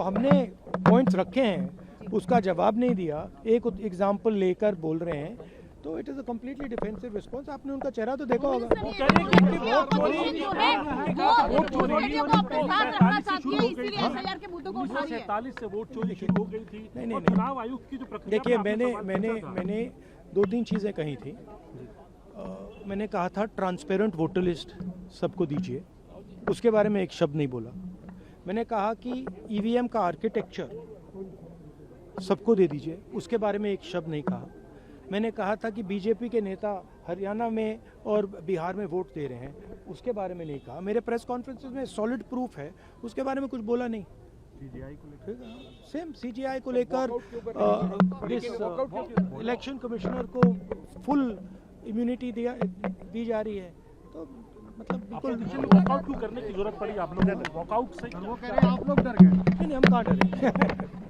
हमने पॉइंट्स रखे हैं, उसका जवाब नहीं दिया, एक एग्जाम्पल लेकर बोल रहे हैं, तो it is a completely defensive response. आपने उनका चेहरा तो देखा होगा। से वोट चोरी शुरू हो गई थी। नहीं, चुनाव आयोग की जो प्रक्रिया, देखिए मैंने 2-3 चीज़ें कही थी। मैंने कहा था ट्रांसपेरेंट वोटर लिस्ट सबको दीजिए, उसके बारे में एक शब्द नहीं बोला। मैंने कहा कि ईवीएम का आर्किटेक्चर सबको दे दीजिए, उसके बारे में एक शब्द नहीं कहा। मैंने कहा था कि बीजेपी के नेता हरियाणा में और बिहार में वोट दे रहे हैं, उसके बारे में नहीं कहा। मेरे प्रेस कॉन्फ्रेंसेस में सॉलिड प्रूफ है, उसके बारे में कुछ बोला नहीं। सीजीआई को लेकर सेम सीजीआई को लेकर इलेक्शन कमिश्नर को फुल इम्यूनिटी दी जा रही है, तो मतलब बिल्कुल वॉकआउट क्यों करने की जरूरत पड़ी? आप लोग वॉकआउट से आप लोग डर गए। नहीं, हम कहाँ डरे।